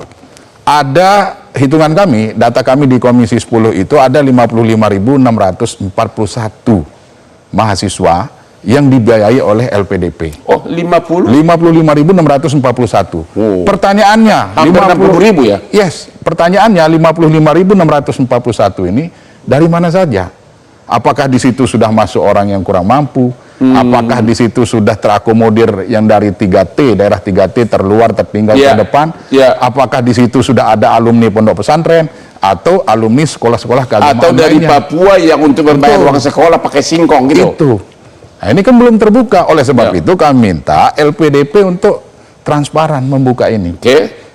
Speaker 8: ada hitungan kami, data kami di Komisi 10 itu ada 55.641 mahasiswa yang dibiayai oleh LPDP.
Speaker 3: Oh,
Speaker 8: 55.641. Pertanyaannya,
Speaker 3: hampir 60.000 ya?
Speaker 8: Yes, pertanyaannya 55.641 ini dari mana saja? Apakah di situ sudah masuk orang yang kurang mampu? Apakah di situ sudah terakomodir yang dari 3T, daerah 3T terluar, tertinggal ke depan? Apakah di situ sudah ada alumni pondok pesantren atau alumni sekolah-sekolah keagamaan
Speaker 3: atau dari
Speaker 8: lainnya?
Speaker 3: Papua yang untuk berbayar uang sekolah pakai singkong gitu?
Speaker 8: Itu. Nah, ini kan belum terbuka. Oleh sebab itu kami minta LPDP untuk transparan membuka ini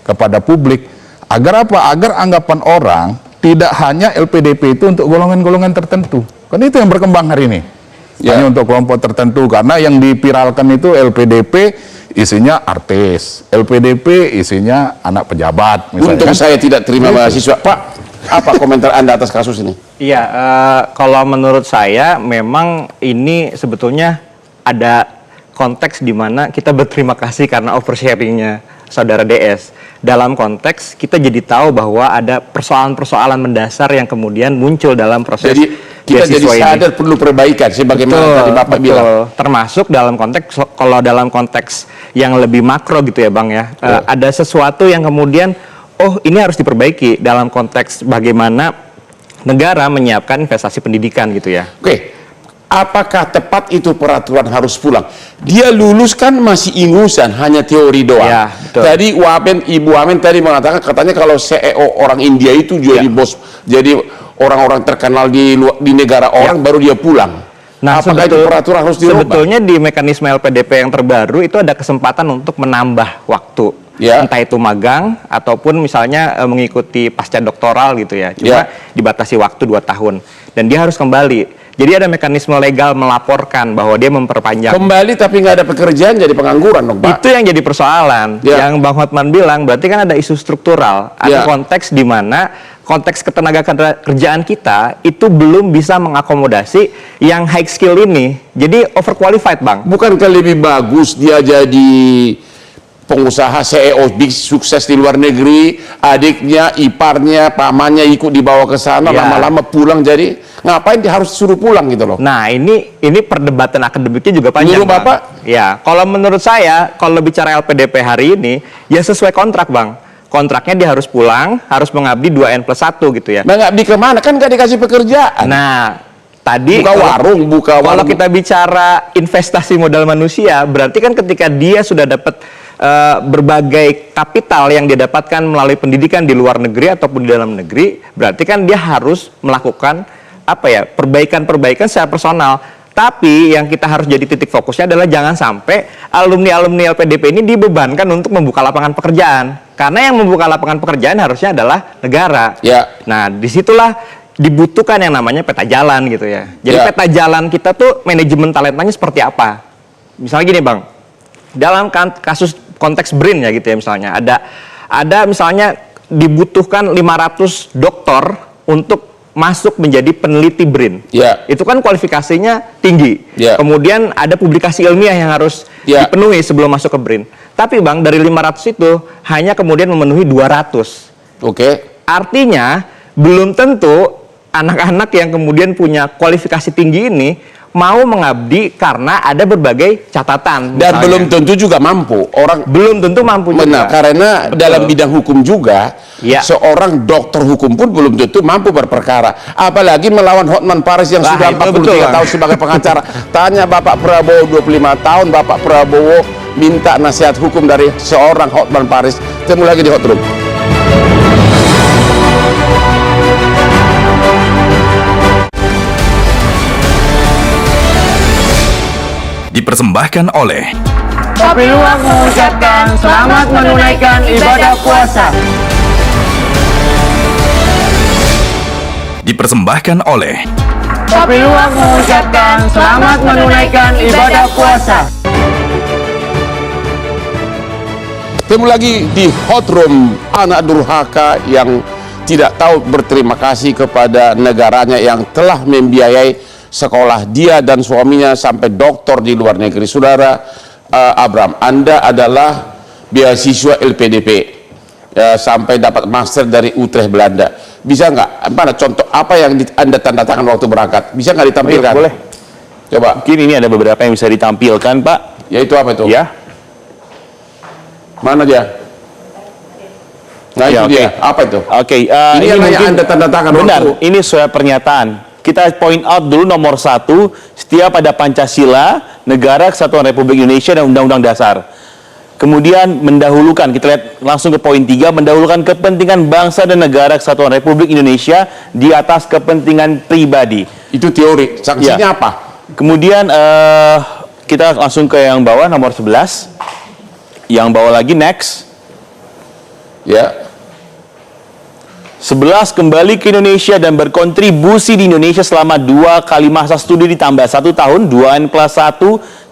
Speaker 8: kepada publik. Agar apa? Agar anggapan orang tidak hanya LPDP itu untuk golongan-golongan tertentu. Kan itu yang berkembang hari ini. Hanya untuk kelompok tertentu, karena yang dipiralkan itu LPDP isinya artis, LPDP isinya anak pejabat misalnya.
Speaker 3: Untung saya tidak terima mahasiswa. Pak, apa komentar Anda atas kasus ini?
Speaker 2: Iya, kalau menurut saya memang ini sebetulnya ada konteks di mana kita berterima kasih karena oversharingnya Saudara DS. Dalam konteks kita jadi tahu bahwa ada persoalan-persoalan mendasar yang kemudian muncul dalam proses. Jadi
Speaker 3: kita jadi sadar perlu perbaikan sebagaimana tadi Bapak bilang.
Speaker 2: Termasuk dalam konteks, kalau dalam konteks yang lebih makro gitu ya Bang ya, ada sesuatu yang kemudian ini harus diperbaiki dalam konteks bagaimana negara menyiapkan investasi pendidikan gitu ya.
Speaker 3: Apakah tepat itu peraturan harus pulang? Dia lulus kan masih ingusan, hanya teori doang.
Speaker 2: Ya,
Speaker 3: tadi Ibu Wamen tadi mengatakan, katanya kalau CEO orang India itu jadi bos, jadi orang-orang terkenal di negara orang baru dia pulang.
Speaker 2: Nah,
Speaker 3: apakah itu peraturan harus dirubah?
Speaker 2: Sebetulnya di mekanisme LPDP yang terbaru itu ada kesempatan untuk menambah waktu. Entah itu magang ataupun misalnya mengikuti pasca doktoral gitu ya. Cuma dibatasi waktu 2 tahun. Dan dia harus kembali. Jadi ada mekanisme legal melaporkan bahwa dia memperpanjang.
Speaker 3: Kembali tapi nggak ada pekerjaan, jadi pengangguran dong Pak.
Speaker 2: Itu yang jadi persoalan. Yang Bang Hotman bilang berarti kan ada isu struktural. Ada konteks di mana konteks ketenagakerjaan kita itu belum bisa mengakomodasi yang high skill ini. Jadi overqualified Bang.
Speaker 3: Bukankah lebih bagus dia jadi pengusaha CEO big sukses di luar negeri, adiknya, iparnya, pamannya ikut dibawa ke sana, lama-lama pulang, jadi ngapain dia harus suruh pulang gitu loh.
Speaker 2: Nah ini perdebatan akademiknya juga panjang.
Speaker 3: Menurut Bapak?
Speaker 2: Ya, kalau menurut saya, kalau bicara LPDP hari ini, ya sesuai kontrak Bang. Kontraknya dia harus pulang, harus mengabdi 2N+1 gitu ya.
Speaker 3: Mengabdi kemana? Kan gak dikasih pekerjaan.
Speaker 2: Nah, tadi
Speaker 3: buka warung.
Speaker 2: Kalau kita bicara investasi modal manusia, berarti kan ketika dia sudah dapat berbagai kapital yang dia dapatkan melalui pendidikan di luar negeri ataupun di dalam negeri, berarti kan dia harus melakukan perbaikan-perbaikan secara personal. Tapi yang kita harus jadi titik fokusnya adalah jangan sampai alumni-alumni LPDP ini dibebankan untuk membuka lapangan pekerjaan. Karena yang membuka lapangan pekerjaan harusnya adalah negara. Nah, disitulah dibutuhkan yang namanya peta jalan gitu ya. Jadi peta jalan kita tuh manajemen talentanya seperti apa? Misalnya gini Bang, dalam kasus konteks BRIN ya gitu ya, misalnya ada misalnya dibutuhkan 500 dokter untuk masuk menjadi peneliti BRIN. Itu kan kualifikasinya tinggi. Kemudian ada publikasi ilmiah yang harus dipenuhi sebelum masuk ke BRIN. Tapi Bang, dari 500 itu hanya kemudian memenuhi 200. Artinya belum tentu anak-anak yang kemudian punya kualifikasi tinggi ini mau mengabdi karena ada berbagai catatan.
Speaker 3: Dan belum tentu juga mampu. Orang
Speaker 2: belum tentu mampu juga.
Speaker 3: Benar, karena dalam bidang hukum juga, seorang dokter hukum pun belum tentu mampu berperkara. Apalagi melawan Hotman Paris yang sudah 43 tahun sebagai pengacara. Tanya Bapak Prabowo 25 tahun, Bapak Prabowo minta nasihat hukum dari seorang Hotman Paris. Ketemu lagi di Hot Room.
Speaker 1: Dipersembahkan oleh
Speaker 2: Kopi Luwak mengucapkan selamat menunaikan ibadah puasa.
Speaker 1: dipersembahkan oleh
Speaker 9: Kopi Luwak mengucapkan selamat menunaikan ibadah puasa.
Speaker 3: Ketemu lagi di Hot Room, anak durhaka yang tidak tahu berterima kasih kepada negaranya yang telah membiayai sekolah dia dan suaminya sampai doktor di luar negeri. Saudara Abraham, Anda adalah beasiswa LPDP sampai dapat master dari Utrecht, Belanda. Bisa nggak? Mana contoh apa yang Anda tanda tangan waktu berangkat? Bisa nggak ditampilkan?
Speaker 7: Boleh.
Speaker 3: Coba.
Speaker 7: Mungkin ini ada beberapa yang bisa ditampilkan, Pak.
Speaker 3: Yaitu apa itu?
Speaker 7: Ya.
Speaker 3: Mana dia? Nah,
Speaker 7: Ya,
Speaker 3: itu dia. Apa itu?
Speaker 7: Oke,
Speaker 3: Ini yang
Speaker 7: mungkin
Speaker 3: Anda tanda tangan
Speaker 7: benar.
Speaker 3: waktu.
Speaker 7: Ini sesuai pernyataan. Kita point out dulu nomor 1, setia pada Pancasila, Negara Kesatuan Republik Indonesia dan Undang-Undang Dasar. Kemudian mendahulukan, kita lihat langsung ke poin 3, mendahulukan kepentingan bangsa dan negara Kesatuan Republik Indonesia di atas kepentingan pribadi.
Speaker 3: Itu teori. Sanksinya
Speaker 7: Ya.
Speaker 3: apa?
Speaker 7: Kemudian kita langsung ke yang bawah nomor 11. Yang bawah lagi next.
Speaker 3: Ya.
Speaker 7: 11 kembali ke Indonesia dan berkontribusi di Indonesia selama 2 kali masa studi ditambah 1 tahun 2N+1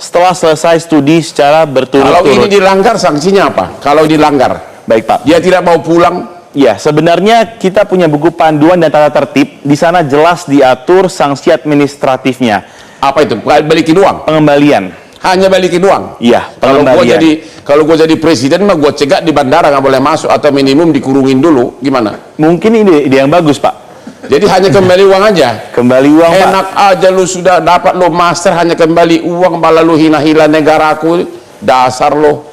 Speaker 7: setelah selesai studi secara berturut-turut.
Speaker 3: Kalau ini dilanggar sanksinya apa? Kalau dilanggar,
Speaker 7: Baik, Pak.
Speaker 3: dia tidak mau pulang.
Speaker 7: Ya, sebenarnya kita punya buku panduan dan tata tertib. Di sana jelas diatur sanksi administratifnya.
Speaker 3: Apa itu? Balikin uang.
Speaker 7: Pengembalian.
Speaker 3: Hanya balikin uang.
Speaker 7: Iya,
Speaker 3: Kalau gua
Speaker 7: pengembalian.
Speaker 3: jadi presiden mah gua cegat di bandara, nggak boleh masuk atau minimum dikurungin dulu. Gimana?
Speaker 7: Mungkin ini ide yang bagus, Pak.
Speaker 3: Jadi hanya kembali uang aja.
Speaker 7: Kembali uang, Pak.
Speaker 3: Enak aja lu sudah dapat lo master hanya kembali uang, malah lu hina-hina negaraku. Dasar lo.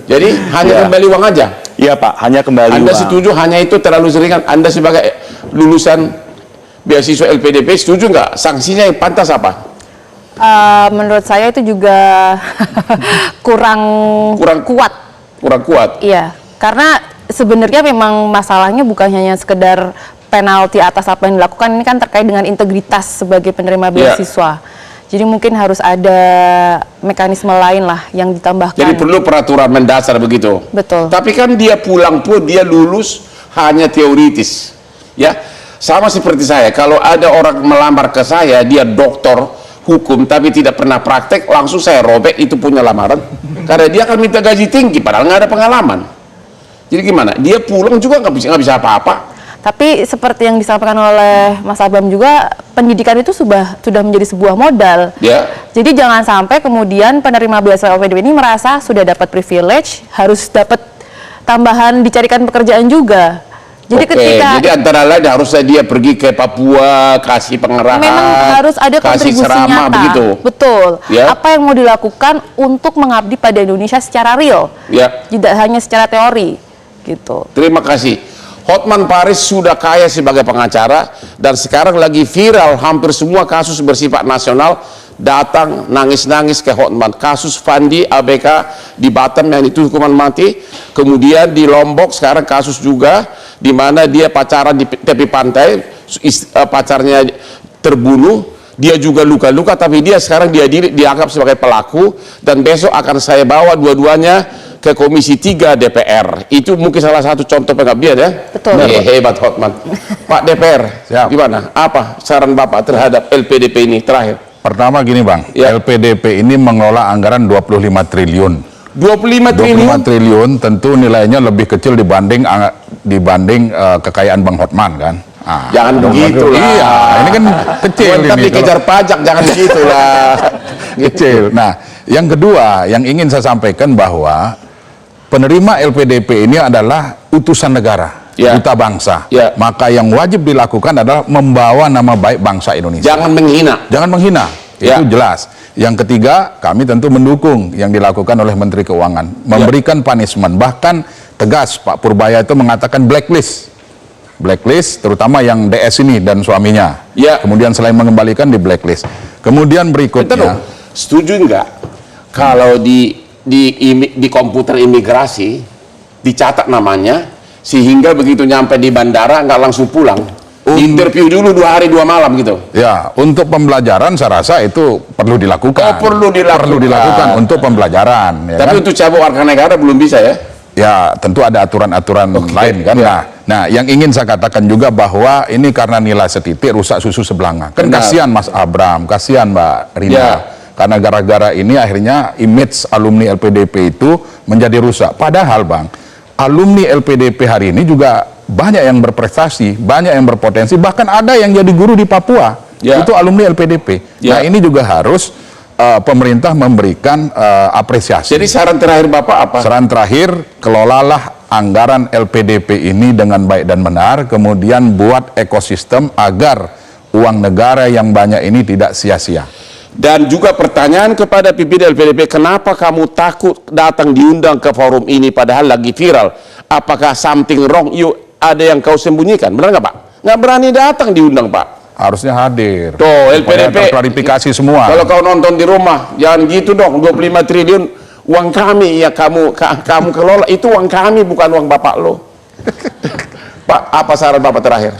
Speaker 3: Jadi hanya
Speaker 7: Ya.
Speaker 3: kembali uang aja.
Speaker 7: Iya, Pak. Hanya kembali
Speaker 3: Anda
Speaker 7: uang.
Speaker 3: setuju hanya itu terlalu sering kan? Anda sebagai lulusan beasiswa LPDP setuju nggak? Sanksinya yang pantas apa?
Speaker 6: Menurut saya itu juga kurang kuat.
Speaker 3: Kurang kuat.
Speaker 6: Iya, karena sebenarnya memang masalahnya bukan hanya sekedar penalti atas apa yang dilakukan, ini kan terkait dengan integritas sebagai penerima beasiswa. Jadi mungkin harus ada mekanisme lain lah yang ditambahkan.
Speaker 3: Jadi perlu peraturan mendasar begitu.
Speaker 6: Betul.
Speaker 3: Tapi kan dia pulang pun dia lulus hanya teoritis. Ya, sama seperti saya. Kalau ada orang melamar ke saya, dia doktor hukum tapi tidak pernah praktek, langsung saya robek itu punya lamaran. Karena dia akan minta gaji tinggi padahal nggak ada pengalaman. Jadi gimana? Dia pulang juga nggak bisa apa-apa.
Speaker 6: Tapi seperti yang disampaikan oleh Mas Abam juga, pendidikan itu sudah menjadi sebuah modal.
Speaker 3: Ya.
Speaker 6: Jadi jangan sampai kemudian penerima beasiswa LPDP ini merasa sudah dapat privilege, harus dapat tambahan dicarikan pekerjaan juga. Jadi
Speaker 3: Jadi antara lain harusnya dia pergi ke Papua, kasih pengarahan,
Speaker 6: memang harus ada
Speaker 3: kasih
Speaker 6: kontribusi
Speaker 3: ceramah
Speaker 6: nyata.
Speaker 3: begitu.
Speaker 6: Betul.
Speaker 3: Ya.
Speaker 6: Apa yang mau dilakukan untuk mengabdi pada Indonesia secara real,
Speaker 3: Ya.
Speaker 6: tidak hanya secara teori, gitu.
Speaker 3: Terima kasih. Hotman Paris sudah kaya sebagai pengacara dan sekarang lagi viral, hampir semua kasus bersifat nasional datang nangis-nangis ke Hotman. Kasus Fandi ABK di Batam yang itu hukuman mati, kemudian di Lombok sekarang kasus juga di mana dia pacaran di tepi pantai, pacarnya terbunuh, dia juga luka-luka, tapi dia sekarang dianggap sebagai pelaku dan besok akan saya bawa dua-duanya ke Komisi 3 DPR. Itu mungkin salah satu contoh pengabdian ya.
Speaker 6: Betul.
Speaker 3: Hebat Hotman. Pak DPR,
Speaker 8: Siap.
Speaker 3: gimana? Apa saran Bapak terhadap LPDP ini terakhir?
Speaker 8: Pertama gini Bang,
Speaker 3: Ya.
Speaker 8: LPDP ini mengelola anggaran 25 triliun.
Speaker 3: 25 triliun?
Speaker 8: 25 triliun tentu nilainya lebih kecil dibanding kekayaan Bang Hotman kan.
Speaker 3: Jangan begitu lah.
Speaker 8: Iya, ini kan kecil
Speaker 3: Ntar
Speaker 8: ini.
Speaker 3: dikejar pajak, jangan begitu lah.
Speaker 8: Kecil. Nah, yang kedua yang ingin saya sampaikan bahwa penerima LPDP ini adalah utusan negara,
Speaker 3: Ya.
Speaker 8: duta bangsa.
Speaker 3: Ya.
Speaker 8: Maka yang wajib dilakukan adalah membawa nama baik bangsa Indonesia.
Speaker 3: Jangan menghina.
Speaker 8: Jangan menghina,
Speaker 3: Ya.
Speaker 8: itu jelas. Yang ketiga, kami tentu mendukung yang dilakukan oleh Menteri Keuangan, memberikan punishment, bahkan tegas Pak Purbaya itu mengatakan blacklist, terutama yang DS ini dan suaminya.
Speaker 3: Ya.
Speaker 8: Kemudian selain mengembalikan di blacklist. Kemudian berikutnya,
Speaker 3: Setuju nggak kalau di komputer imigrasi dicatat namanya sehingga begitu nyampe di bandara nggak langsung pulang, interview dulu 2 hari 2 malam gitu.
Speaker 8: ya untuk pembelajaran saya rasa itu perlu dilakukan.
Speaker 3: Oh, perlu dilakukan.
Speaker 8: Perlu dilakukan untuk pembelajaran. Ya
Speaker 3: Tapi
Speaker 8: kan?
Speaker 3: untuk cabut warga negara belum bisa ya?
Speaker 8: Ya tentu ada aturan-aturan lain kan. Nah, yang ingin saya katakan juga bahwa ini karena nilai setitik rusak susu sebelanga. Kan kasihan Mas Abram, kasihan Mbak Rina. Karena gara-gara ini akhirnya image alumni LPDP itu menjadi rusak. Padahal Bang, alumni LPDP hari ini juga banyak yang berprestasi, banyak yang berpotensi, bahkan ada yang jadi guru di Papua. Itu alumni LPDP. Nah, ini juga harus pemerintah memberikan apresiasi.
Speaker 3: Jadi saran terakhir Bapak apa?
Speaker 8: Saran terakhir, kelolalah anggaran LPDP ini dengan baik dan benar, kemudian buat ekosistem agar uang negara yang banyak ini tidak sia-sia.
Speaker 3: Dan juga pertanyaan kepada pimpinan LPDP, kenapa kamu takut datang diundang ke forum ini padahal lagi viral? Apakah something wrong? Ada yang kau sembunyikan? Benar nggak Pak? Nggak berani datang diundang Pak?
Speaker 8: Harusnya hadir.
Speaker 3: Tuh LPDP
Speaker 8: klarifikasi semua.
Speaker 3: Kalau kau nonton di rumah, jangan gitu dong. 25 triliun uang kami, ya kamu kelola. Itu uang kami, bukan uang Bapak lo. Pak, apa saran Bapak terakhir?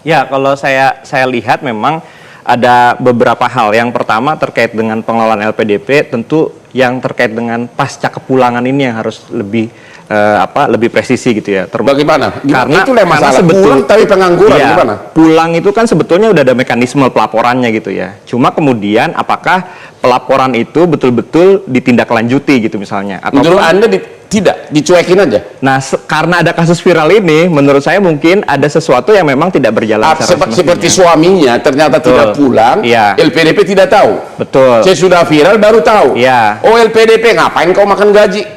Speaker 2: Ya, kalau saya lihat memang ada beberapa hal. Yang pertama terkait dengan pengelolaan LPDP, tentu yang terkait dengan pasca kepulangan ini yang harus lebih lebih presisi gitu ya.
Speaker 3: Bagaimana?
Speaker 2: Karena
Speaker 3: itulah masalah. Pulang tapi pengangguran gimana?
Speaker 2: Pulang itu kan sebetulnya udah ada mekanisme pelaporannya gitu ya. Cuma kemudian apakah pelaporan itu betul-betul ditindaklanjuti gitu misalnya? Atau
Speaker 3: menurut Anda tidak dicuekin aja?
Speaker 2: Nah, karena ada kasus viral ini, menurut saya mungkin ada sesuatu yang memang tidak berjalan
Speaker 3: seperti suaminya ternyata tidak pulang, LPDP tidak tahu.
Speaker 2: Betul.
Speaker 3: Sesudah viral baru tahu. Oh, LPDP ngapain kau makan gaji?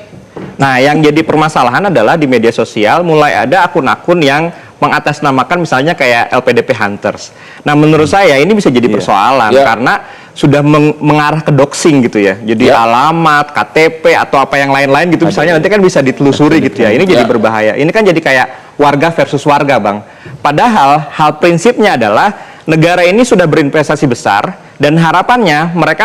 Speaker 2: Nah, yang jadi permasalahan adalah di media sosial mulai ada akun-akun yang mengatasnamakan misalnya kayak LPDP Hunters. Nah, menurut saya ini bisa jadi persoalan karena sudah mengarah ke doxing gitu ya. Jadi alamat, KTP atau apa yang lain-lain gitu misalnya nanti kan bisa ditelusuri gitu ya. Ini jadi berbahaya. Ini kan jadi kayak warga versus warga, Bang. Padahal hal prinsipnya adalah negara ini sudah berinvestasi besar dan harapannya mereka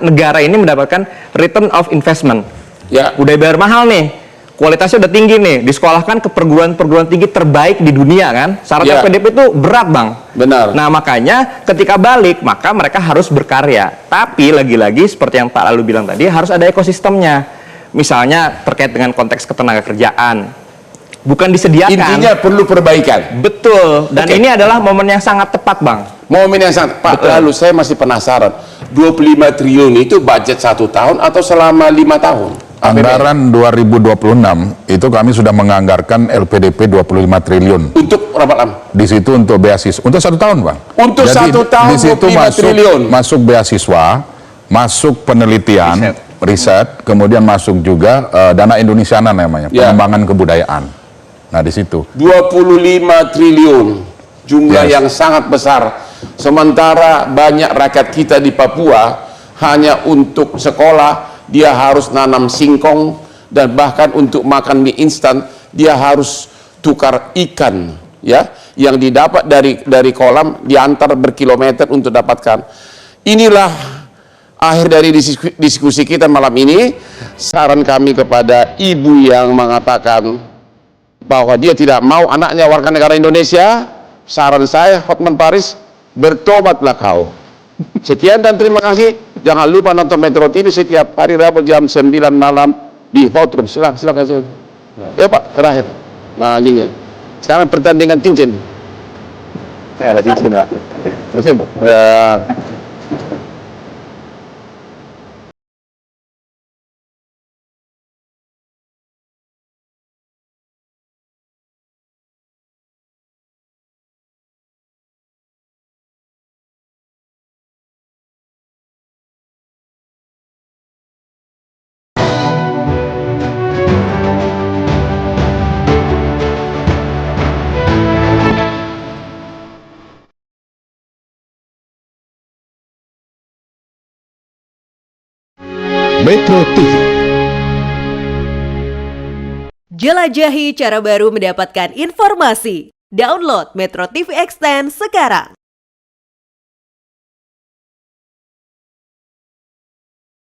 Speaker 2: negara ini mendapatkan return of investment. Udah bayar mahal nih, kualitasnya udah tinggi nih, disekolahkan ke perguruan tinggi terbaik di dunia kan. Syarat LPDP itu berat Bang.
Speaker 3: Benar.
Speaker 2: Nah makanya ketika balik maka mereka harus berkarya. Tapi lagi-lagi seperti yang Pak Lalu bilang tadi harus ada ekosistemnya. Misalnya terkait dengan konteks ketenagakerjaan, bukan disediakan.
Speaker 3: Intinya perlu perbaikan.
Speaker 2: Betul. Dan ini adalah momen yang sangat tepat Bang.
Speaker 3: Momen yang sangat Pak. Lalu saya masih penasaran, 25 triliun itu budget 1 tahun atau selama 5 tahun?
Speaker 8: Anggaran 2026 itu kami sudah menganggarkan LPDP 25 triliun.
Speaker 3: Untuk berapa lama?
Speaker 8: Di situ untuk beasiswa. Untuk 1 tahun, Bang.
Speaker 3: Untuk
Speaker 8: jadi,
Speaker 3: 1 tahun
Speaker 8: di situ
Speaker 3: 25 triliun.
Speaker 8: Masuk beasiswa, masuk penelitian, riset, kemudian masuk juga dana Indonesiana namanya, pengembangan kebudayaan. Nah, di situ.
Speaker 3: 25 triliun. Jumlah yang sangat besar. Sementara banyak rakyat kita di Papua hanya untuk sekolah dia harus nanam singkong, dan bahkan untuk makan mie instan dia harus tukar ikan yang didapat dari kolam, diantar berkilometer untuk dapatkan. Inilah akhir dari diskusi kita malam ini. Saran kami kepada ibu yang mengatakan bahwa dia tidak mau anaknya warga negara Indonesia, saran saya Hotman Paris, bertobatlah kau. Sekian dan terima kasih. Jangan lupa nonton Metro TV setiap hari Rabu jam 9 malam di Hotrum. Silakan. Ya Pak, terakhir. Nah, ini. Sekarang pertandingan cincin. Saya ada cincin, Pak. Ya.
Speaker 10: Metro TV. Jelajahi cara baru mendapatkan informasi. Download Metro TV Extend sekarang.